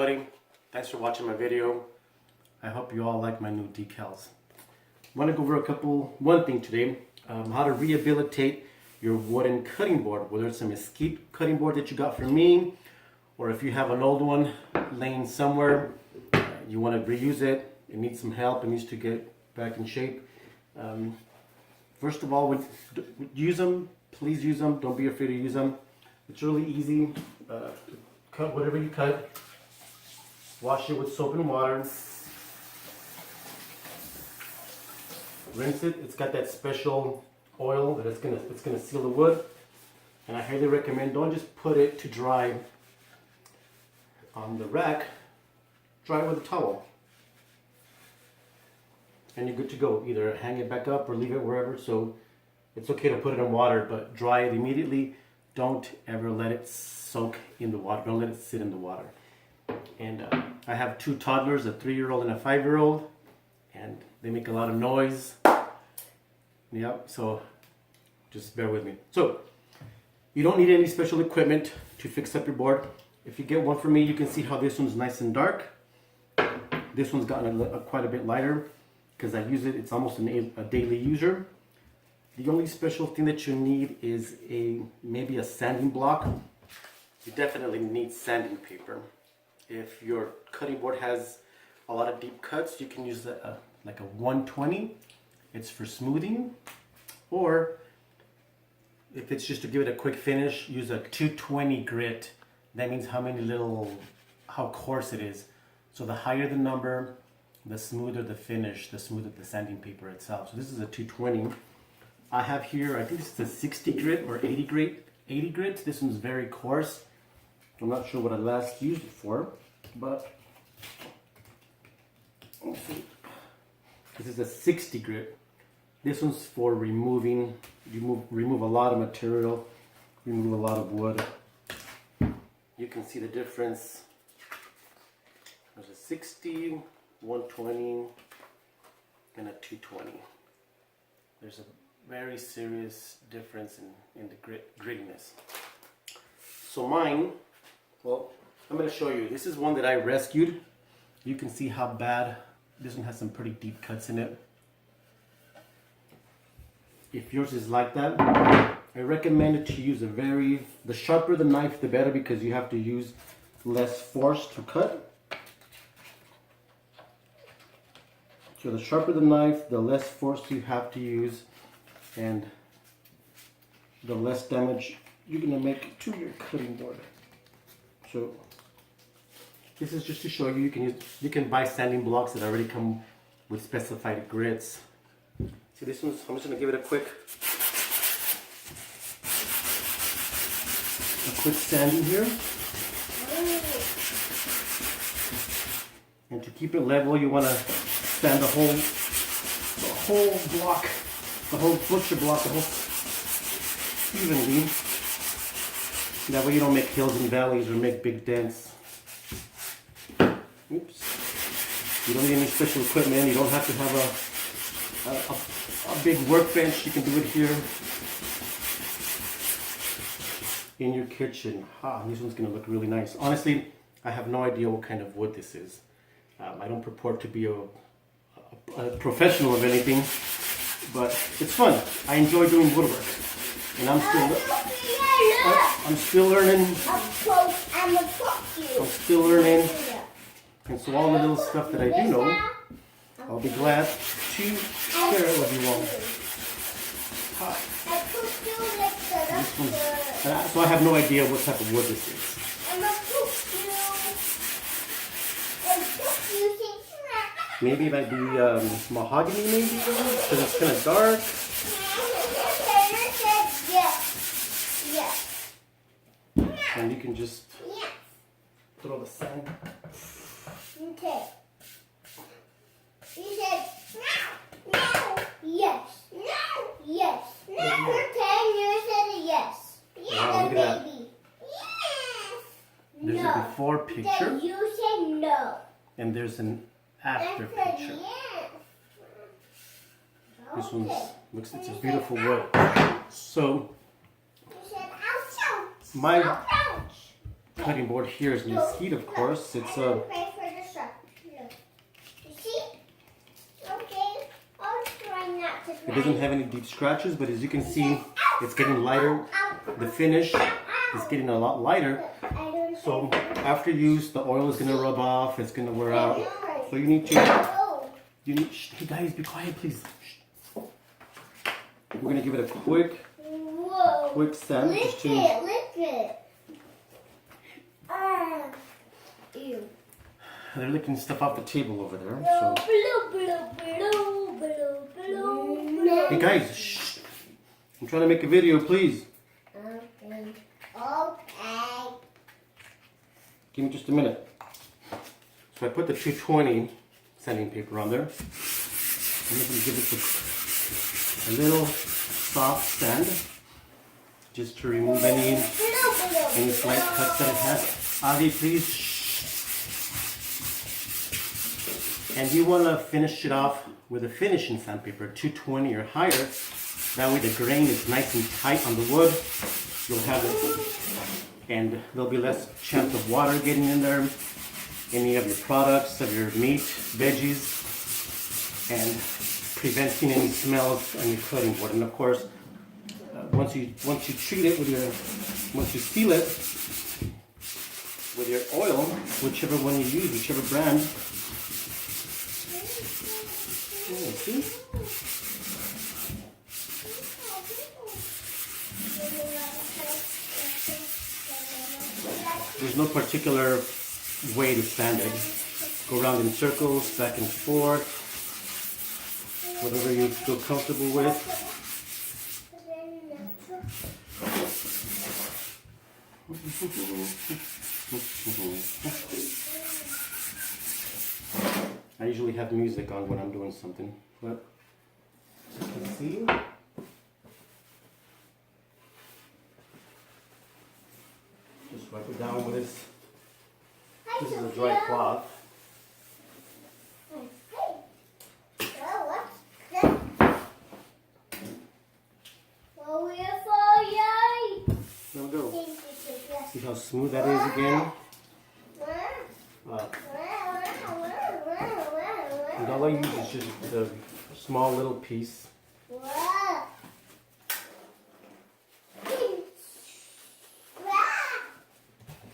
everybody. Thanks for watching my video. I hope you all like my new decals. I want to go over one thing today, how to rehabilitate your wooden cutting board, whether it's a mesquite cutting board that you got from me, or if you have an old one laying somewhere, you want to reuse it, it needs some help, it needs to get back in shape. First of all, use them, please use them, don't be afraid to use them. It's really easy. Cut whatever you cut, wash it with soap and water, rinse it. It's got that special oil that it's gonna seal the wood, and I highly recommend don't just put it to dry on the rack. Dry it with a towel, and you're good to go. Either hang it back up or leave it wherever. So it's okay to put it in water, but dry it immediately. Don't ever let it soak in the water. Don't let it sit in the water. And I have two toddlers, a 3-year-old and a 5-year-old, and they make a lot of noise. Yep, so just bear with me. So you don't need any special equipment to fix up your board. If you get one from me, you can see how this one's nice and dark. This one's gotten quite a bit lighter because I use it. It's almost a daily user. The only special thing that you need is maybe a sanding block. You definitely need sanding paper. If your cutting board has a lot of deep cuts, you can use like a 120. It's for smoothing. Or if it's just to give it a quick finish, use a 220 grit. That means how coarse it is. So the higher the number, the smoother the finish, the smoother the sanding paper itself. So this is a 220. I have here, I think this is a 60 grit or 80 grit. This one's very coarse. I'm not sure what I last used it for, but let's see. This is a 60 grit. This one's for removing. You remove a lot of material, remove a lot of wood. You can see the difference. There's a 60, 120, and a 220. There's a very serious difference in the grittiness. So mine, well, I'm going to show you. This is one that I rescued. You can see how bad. This one has some pretty deep cuts in it. If yours is like that, I recommend it to use the sharper the knife, the better, because you have to use less force to cut. So the sharper the knife, the less force you have to use, and the less damage you're going to make to your cutting board. So this is just to show you, you can buy sanding blocks that already come with specified grits. See this one, I'm just going to give it a quick sanding here. And to keep it level, you want to sand the whole block, the whole butcher block, evenly. That way you don't make hills and valleys or make big dents. Oops. You don't need any special equipment. You don't have to have a big workbench. You can do it here in your kitchen. This one's going to look really nice. Honestly, I have no idea what kind of wood this is. I don't purport to be a professional of anything, but it's fun. I enjoy doing woodwork, and I'm still learning. I'm still learning, and so all the little stuff that I do know, I'll be glad to share it with you all. So I have no idea what type of wood this is. Maybe it might be mahogany, maybe, because it's kind of dark. And you can just throw the sand. Okay. You said no, yes, no, yes. No, pretend you said yes. Wow, look at baby. that. Yes. There's a before picture. You said no. And there's an after picture. Yes. This one looks, it's a beautiful wood. So You said ouch. my cutting board here is mesquite, of course. It's I don't pay for the stuff. Look. You see? Okay. I'll try not to it doesn't have any deep scratches, but as you can see, it's getting lighter. The finish is getting a lot lighter. So after use, the oil is gonna rub off. It's gonna wear out. So you need to. Shh, hey guys, be quiet, please. Shh. We're gonna give it a quick sand. Lick Just to, it. Ew. they're licking stuff off the table over there. So. Hey guys, shh. I'm trying to make a video, please. Okay. Give me just a minute. So I put the 220 sanding paper on there. I'm just going to give it a little soft sand, just to remove any slight cuts that it has. Avi, please. Shh. And you want to finish it off with a finishing sandpaper, 220 or higher. That way the grain is nice and tight on the wood. You'll have it, and there'll be less chance of water getting in there, any of your products, of your meat, veggies, and preventing any smells on your cutting board. And of course, once you treat it with once you seal it with your oil, whichever one you use, whichever brand. Oh, see? There's no particular way to sand it. Go around in circles, back and forth, whatever you feel comfortable with. I usually have music on when I'm doing something, but as you can see, just wipe it down with this. This is a dry cloth. There we go. See how smooth that is again? And all I use is just a small little piece.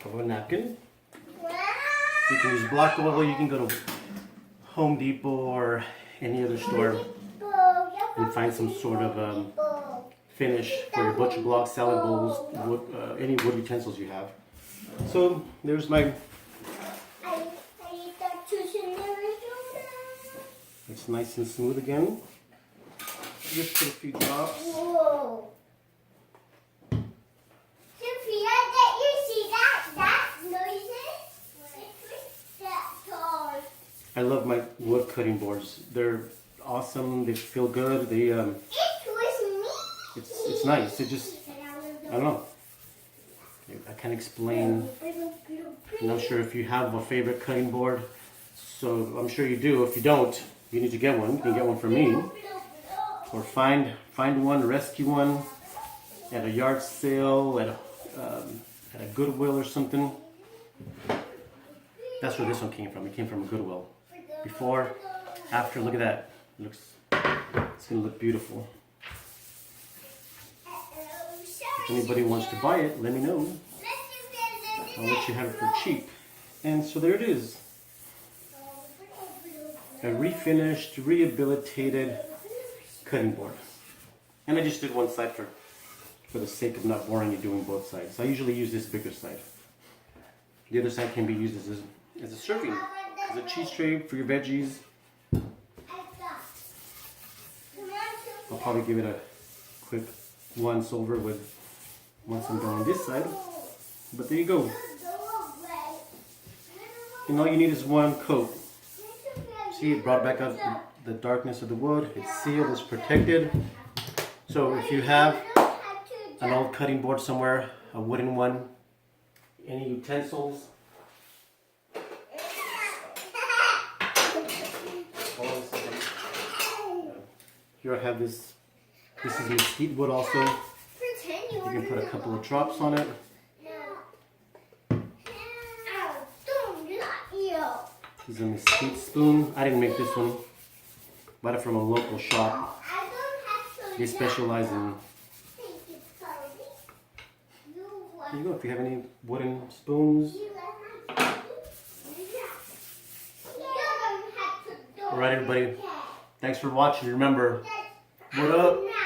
Of a napkin. You can use black oil, you can go to Home Depot or any other store and find some sort of finish for your butcher blocks, salad bowls, wood, any wood utensils you have. So there's my. It's nice and smooth again. Just put a few drops. Whoa. Sophia, did you see that noises? That toy. I love my wood cutting boards. They're awesome. They feel good. They It was me. It's nice. It just, I don't know. I can't explain. I'm not sure if you have a favorite cutting board. So I'm sure you do. If you don't, you need to get one. You can get one from me. Or find one, rescue one at a yard sale, at a Goodwill or something. That's where this one came from. It came from a Goodwill. Before, after, look at that. It's gonna look beautiful. If anybody wants to buy it, let me know. I'll let you have it for cheap. And so there it is. A refinished, rehabilitated cutting board. And I just did one side for the sake of not boring you doing both sides. I usually use this bigger side. The other side can be used as a serving, as a cheese tray for your veggies. I'll probably give it a quick once over once I'm done on this side. But there you go. And all you need is one coat. See, it brought back up the darkness of the wood. It's sealed, it's protected. So if you have an old cutting board somewhere, a wooden one, any utensils, here I have this. This is mesquite wood also. You can put a couple of drops on it. This is a mesquite spoon. I didn't make this one. Bought it from a local shop. I don't have to. They specialize in. Thank you, Cody. You Here you go. If you have any wooden spoons. You let my yeah. You don't have to do All right, everybody. it. Thanks for watching. Remember, That's what up? not